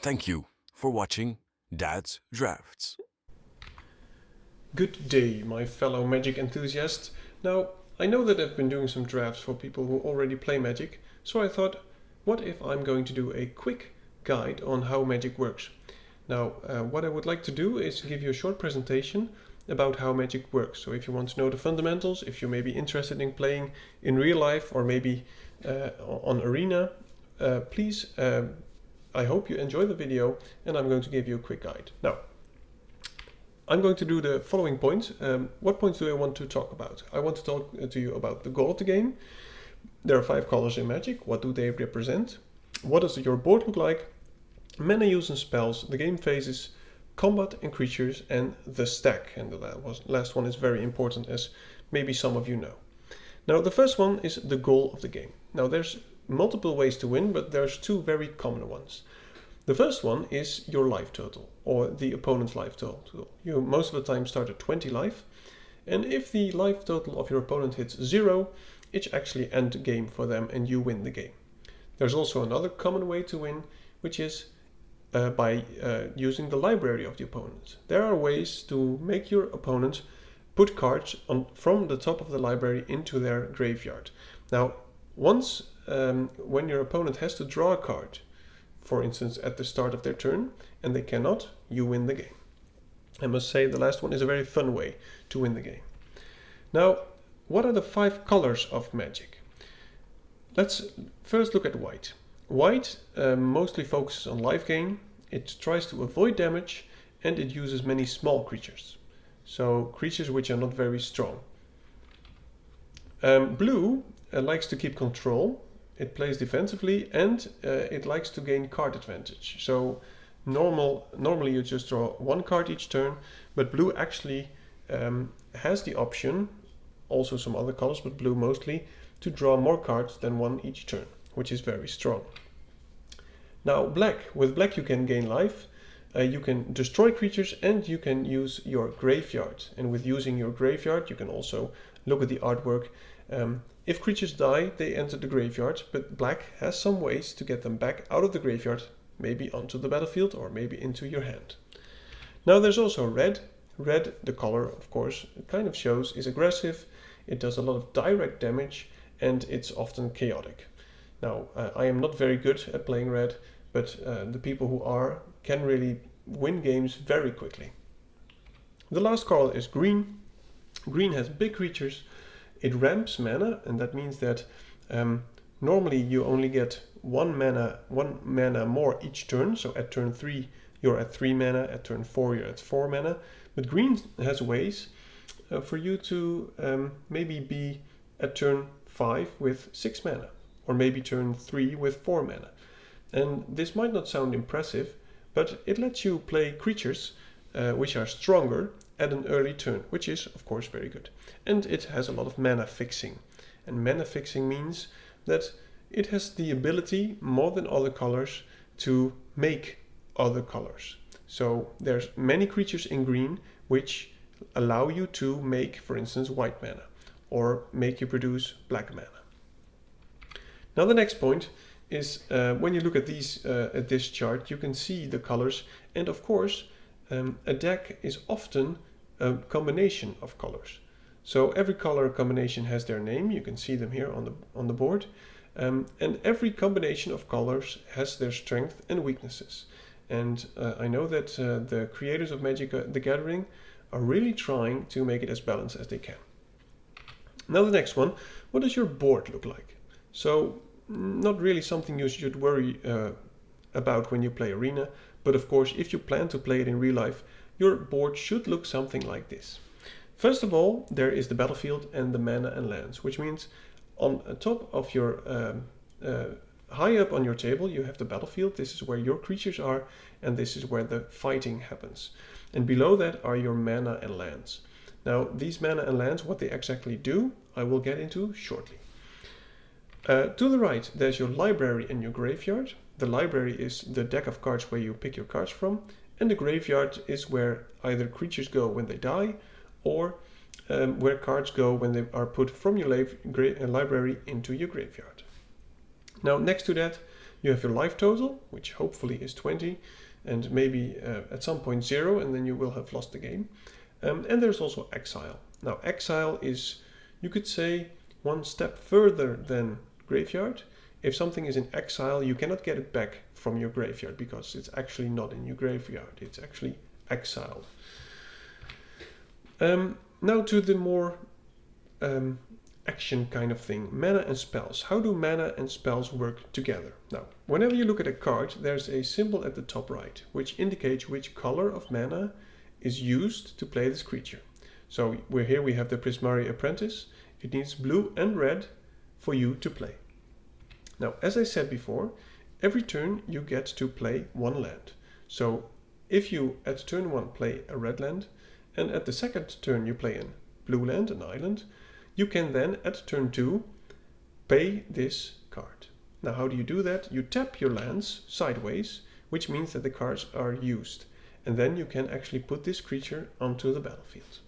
Thank you for watching Dad's Drafts. Good day, my fellow Magic enthusiasts. Now, I know that I've been doing some drafts for people who already play Magic, so I thought, what if I'm going to do a quick guide on how Magic works? Now, what I would like to do is give you a short presentation about how Magic works. So if you want to know the fundamentals, if you may be interested in playing in real life or maybe on Arena, please, I hope you enjoy the video and I'm going to give you a quick guide. Now, I'm going to do the following points. What points do I want to talk about? I want to talk to you about the goal of the game. There are 5 colors in Magic. What do they represent? What does your board look like? Mana use and spells, the game phases, combat and creatures, and the stack. And the last one is very important, as maybe some of you know. Now, the first one is the goal of the game. Now, there's multiple ways to win, but there's 2 very common ones. The first one is your life total, or the opponent's life total. You most of the time start at 20 life, and if the life total of your opponent hits 0, it's actually end game for them and you win the game. There's also another common way to win, which is by using the library of the opponent. There are ways to make your opponent put cards from the top of the library into their graveyard. Now, once when your opponent has to draw a card, for instance at the start of their turn, and they cannot, you win the game. I must say the last one is a very fun way to win the game. Now, what are the 5 colors of Magic? Let's first look at white. White mostly focuses on life gain, it tries to avoid damage, and it uses many small creatures. So creatures which are not very strong. Blue likes to keep control, it plays defensively, and it likes to gain card advantage. So normally you just draw 1 card each turn, but blue actually has the option, also some other colors, but blue mostly, to draw more cards than 1 each turn, which is very strong. Now black. With black you can gain life, you can destroy creatures, and you can use your graveyard. And with using your graveyard you can also look at the artwork. If creatures die, they enter the graveyard, but black has some ways to get them back out of the graveyard, maybe onto the battlefield or maybe into your hand. Now there's also red. Red, the color of course, it kind of shows is aggressive, it does a lot of direct damage, and it's often chaotic. Now, I am not very good at playing red, but the people who are can really win games very quickly. The last color is green. Green has big creatures, it ramps mana, and that means that normally you only get 1 mana more each turn. So at turn 3 you're at 3 mana, at turn 4 you're at 4 mana. But green has ways for you to maybe be at turn 5 with 6 mana, or maybe turn 3 with 4 mana. And this might not sound impressive, but it lets you play creatures which are stronger at an early turn, which is of course very good. And it has a lot of mana fixing. And mana fixing means that it has the ability, more than other colors, to make other colors. So there's many creatures in green which allow you to make, for instance, white mana, or make you produce black mana. Now the next point is when you look at this chart, you can see the colors, and of course a deck is often a combination of colors. So every color combination has their name. You can see them here on the board, and every combination of colors has their strengths and weaknesses. And I know that the creators of MagicTheGathering are really trying to make it as balanced as they can. Now the next one, what does your board look like? So not really something you should worry about when you play Arena, but of course if you plan to play it in real life, your board should look something like this. First of all, there is the battlefield and the mana and lands, which means on top of your high up on your table you have the battlefield. This is where your creatures are, and this is where the fighting happens. And below that are your mana and lands. Now these mana and lands, what they exactly do, I will get into shortly. To the right there's your library and your graveyard. The library is the deck of cards where you pick your cards from, and the graveyard is where either creatures go when they die, or where cards go when they are put from your library into your graveyard. Now next to that You have your life total, which hopefully is 20, and maybe at some point 0, and then you will have lost the game. And there's also exile. Now exile is, you could say, one step further than graveyard. If something is in exile, you cannot get it back from your graveyard because it's actually not in your graveyard. It's actually exiled. Now to the more action kind of thing, mana and spells. How do mana and spells work together? Now, whenever you look at a card, there's a symbol at the top right, which indicates which color of mana is used to play this creature. So here we have the Prismari Apprentice. It needs blue and red for you to play. Now, as I said before, every turn you get to play one land. So if you at turn 1 play a red land, and at the second turn you play a blue land, an island, you can then at turn 2 pay this card. Now how do you do that? You tap your lands sideways, which means that the cards are used. And then you can actually put this creature onto the battlefield.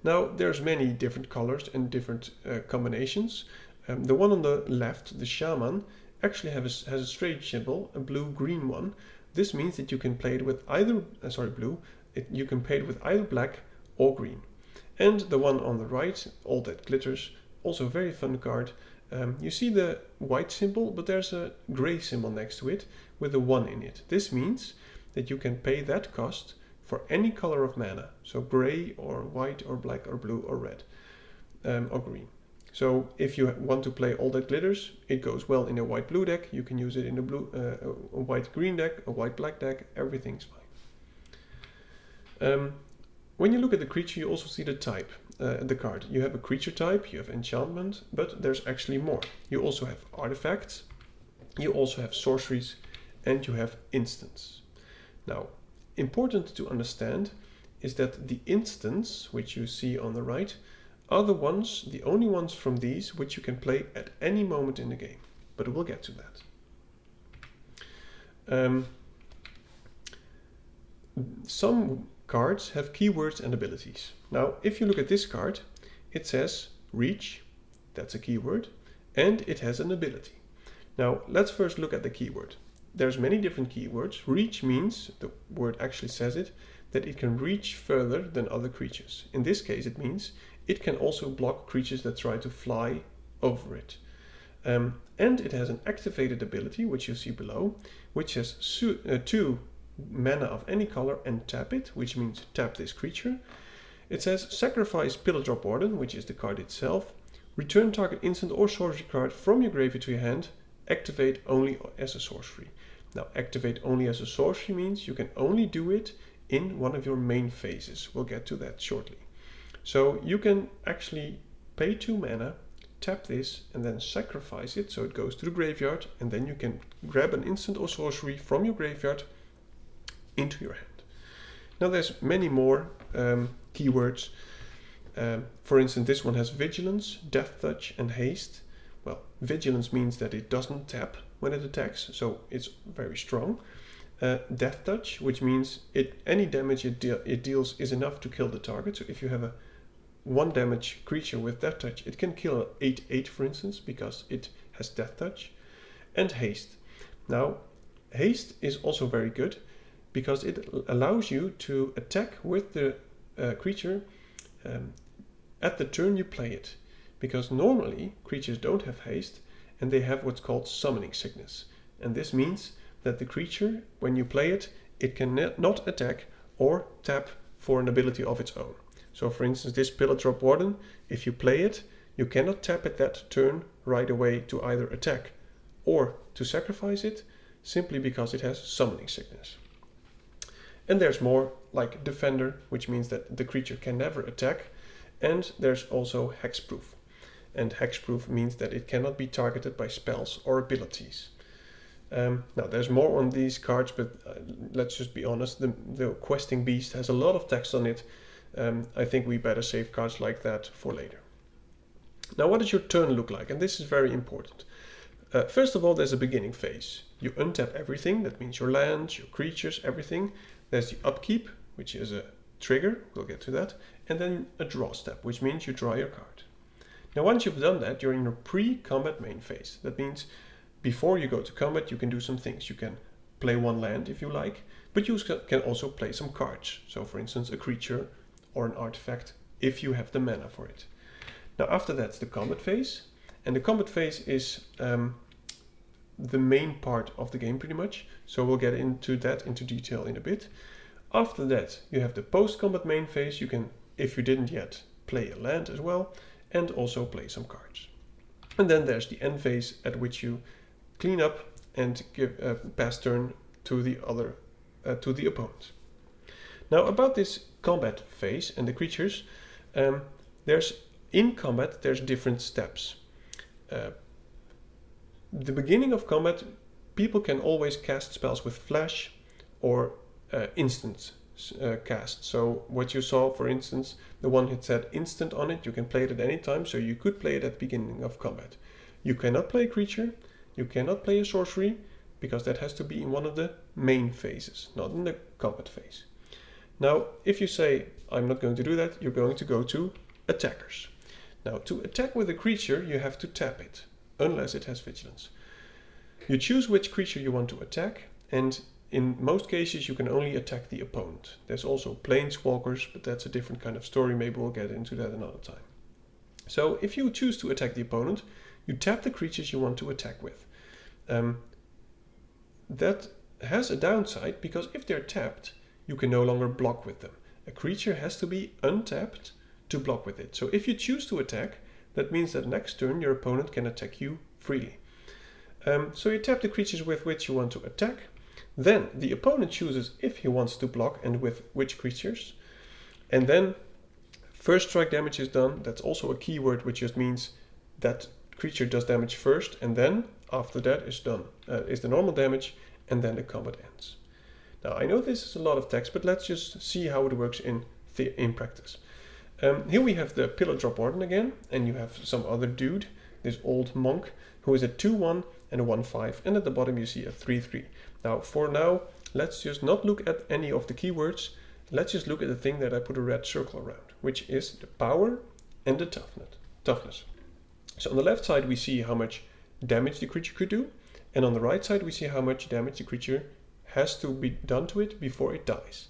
Now there's many different colors and different combinations. The one on the left, the shaman, actually has a strange symbol, a blue-green one. This means that you can play it with either, you can play it with either black or green. And the one on the right, All That Glitters, also a very fun card. You see the white symbol, but there's a gray symbol next to it with a 1 in it. This means that you can pay that cost for any color of mana. So gray or white or black or blue or red or green. So if you want to play All That Glitters, it goes well in a white-blue deck. You can use it in a white-green deck, a white-black deck, everything's fine. When you look at the creature, you also see the type, the card. You have a creature type, you have enchantment, but there's actually more. You also have artifacts, you also have sorceries, and you have instants. Now, important to understand is that the instants, which you see on the right, are the only ones from these which you can play at any moment in the game. But we'll get to that. Some cards have keywords and abilities. Now, if you look at this card, it says reach, that's a keyword, and it has an ability. Now, let's first look at the keyword. There's many different keywords. Reach means, the word actually says it, that it can reach further than other creatures. In this case, it means it can also block creatures that try to fly over it. And it has an activated ability, which you see below, which has 2 mana of any color and tap it, which means tap this creature. It says sacrifice Pillar Drop Warden, which is the card itself. Return target instant or sorcery card from your graveyard to your hand. Activate only as a sorcery. Now, activate only as a sorcery means you can only do it in one of your main phases. We'll get to that shortly. So you can actually pay 2 mana, tap this, and then sacrifice it so it goes to the graveyard, and then you can grab an instant or sorcery from your graveyard into your hand. Now there's many more keywords. For instance, this one has vigilance, death touch, and haste. Well, vigilance means that it doesn't tap when it attacks, so it's very strong. Death touch, which means any damage it deals is enough to kill the target. So if you have a 1 damage creature with death touch, it can kill an 8/8, for instance, because it has death touch. And haste. Now, haste is also very good because it allows you to attack with the creature at the turn you play it. Because normally creatures don't have haste and they have what's called summoning sickness. And this means that the creature, when you play it, it can not attack or tap for an ability of its own. So for instance, this Pillar Drop Warden, if you play it, you cannot tap it that turn right away to either attack or to sacrifice it, simply because it has summoning sickness. And there's more, like Defender, which means that the creature can never attack. And there's also Hexproof. And Hexproof means that it cannot be targeted by spells or abilities. Now there's more on these cards, but let's just be honest, the Questing Beast has a lot of text on it. I think we better save cards like that for later. Now what does your turn look like? And this is very important. First of all, there's a beginning phase. You untap everything, that means your lands, your creatures, everything. There's the upkeep, which is a trigger, we'll get to that. And then a draw step, which means you draw your card. Now once you've done that, you're in your pre-combat main phase. That means before you go to combat, you can do some things. You can play one land if you like, but you can also play some cards. So for instance, a creature or an artifact if you have the mana for it. Now after that's the combat phase, and the combat phase is the main part of the game pretty much, so we'll get into detail in a bit. After that you have the post-combat main phase. You can, if you didn't yet, play a land as well, and also play some cards. And then there's the end phase, at which you clean up and give a pass turn to the opponent. Now about this combat phase and the creatures, in combat there's different steps. The beginning of combat, people can always cast spells with flash or instant cast. So what you saw, for instance, the one that said instant on it, you can play it at any time, so you could play it at the beginning of combat. You cannot play a creature, you cannot play a sorcery, because that has to be in one of the main phases, not in the combat phase. Now, if you say, I'm not going to do that, you're going to go to attackers. Now, to attack with a creature, you have to tap it, unless it has vigilance. You choose which creature you want to attack, and in most cases you can only attack the opponent. There's also Planeswalkers, but that's a different kind of story, maybe we'll get into that another time. So if you choose to attack the opponent, you tap the creatures you want to attack with. That has a downside, because if they're tapped, you can no longer block with them. A creature has to be untapped to block with it. So if you choose to attack, that means that next turn your opponent can attack you freely. So you tap the creatures with which you want to attack. Then the opponent chooses if he wants to block and with which creatures. And then first strike damage is done. That's also a keyword, which just means that creature does damage first, and then after that is the normal damage, and then the combat ends. Now I know this is a lot of text, but let's just see how it works in practice. Here we have the Pillar Drop Warden again, and you have some other dude, this old monk, who is a 2/1 and a 1/5, and at the bottom you see a 3/3. Now for now, let's just not look at any of the keywords. Let's just look at the thing that I put a red circle around, which is the power and the toughness. So on the left side we see how much damage the creature could do, and on the right side we see how much damage the creature has to be done to it before it dies.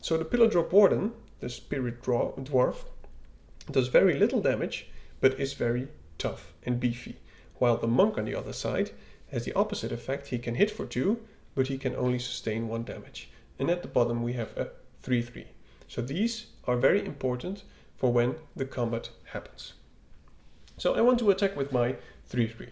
So the Pillar Drop Warden, the Spirit Dwarf, does very little damage, but is very tough and beefy, while the Monk on the other side has the opposite effect. He can hit for 2, but he can only sustain 1 damage. And at the bottom we have a 3/3. So these are very important for when the combat happens. So I want to attack with my 3/3.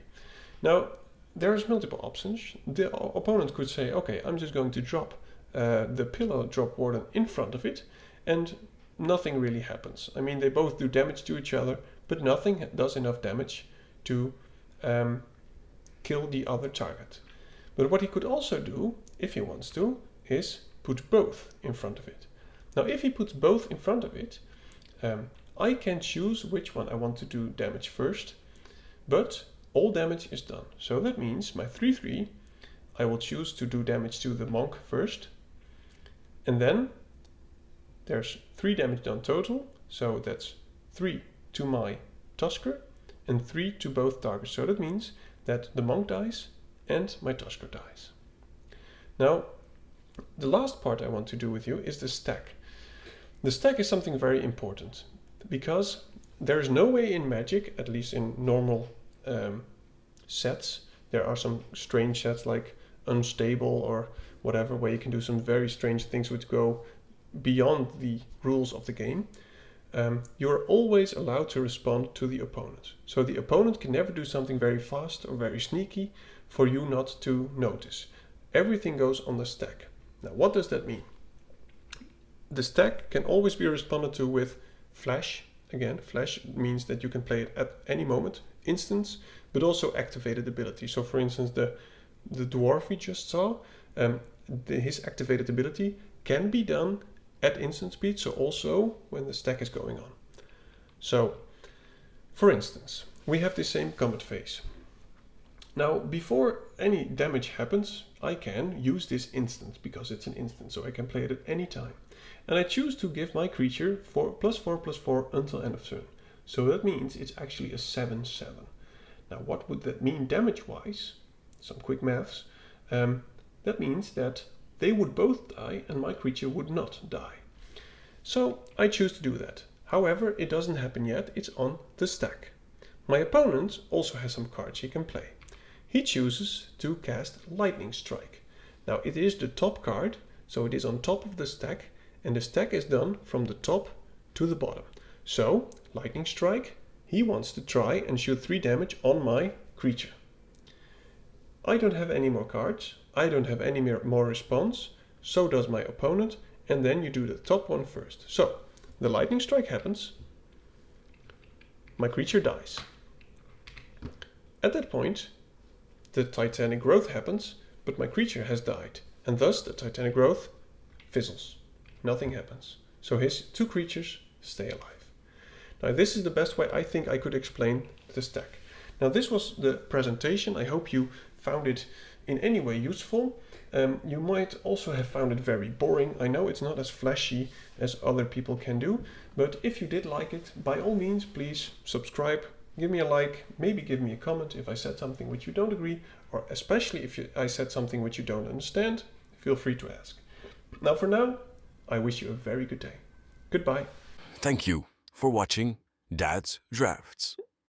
Now there's multiple options. The opponent could say, okay, I'm just going to drop the Pillar Drop Warden in front of it, and nothing really happens. I mean, they both do damage to each other, but nothing does enough damage to kill the other target. But what he could also do, if he wants to, is put both in front of it. Now if he puts both in front of it, I can choose which one I want to do damage first, but all damage is done. So that means my 3/3, I will choose to do damage to the Monk first, and then there's 3 damage done total, so that's 3 to my Tusker and 3 to both targets. So that means that the Monk dies and my Tusker dies. Now the last part I want to do with you is the stack. The stack is something very important, because there is no way in Magic, at least in normal sets, there are some strange sets like Unstable or whatever, where you can do some very strange things which go beyond the rules of the game. You're always allowed to respond to the opponent. So the opponent can never do something very fast or very sneaky for you not to notice. Everything goes on the stack. Now what does that mean? The stack can always be responded to with flash. Again, flash means that you can play it at any moment, instance, but also activated ability. So for instance, the dwarf we just saw, his activated ability can be done at instant speed, so also when the stack is going on. So, for instance, we have the same combat phase. Now, before any damage happens, I can use this instant, because it's an instant, so I can play it at any time. And I choose to give my creature +4/+4 until end of turn. So that means it's actually a 7/7. Now, what would that mean damage-wise? Some quick maths. That means that they would both die and my creature would not die. So I choose to do that. However, it doesn't happen yet, it's on the stack. My opponent also has some cards he can play. He chooses to cast Lightning Strike. Now it is the top card, so it is on top of the stack, and the stack is done from the top to the bottom. So, Lightning Strike, he wants to try and shoot 3 damage on my creature. I don't have any more cards, I don't have any more response, so does my opponent, and then you do the top one first. So, the Lightning Strike happens, my creature dies. At that point, the Titanic Growth happens, but my creature has died, and thus the Titanic Growth fizzles. Nothing happens. So his 2 creatures stay alive. Now this is the best way I think I could explain the stack. Now this was the presentation. I hope you found it in any way useful. You might also have found it very boring. I know it's not as flashy as other people can do, but if you did like it, by all means, please subscribe, give me a like, maybe give me a comment if I said something which you don't agree, or especially if I said something which you don't understand, feel free to ask. Now for now, I wish you a very good day. Goodbye. Thank you for watching Dad's Drafts.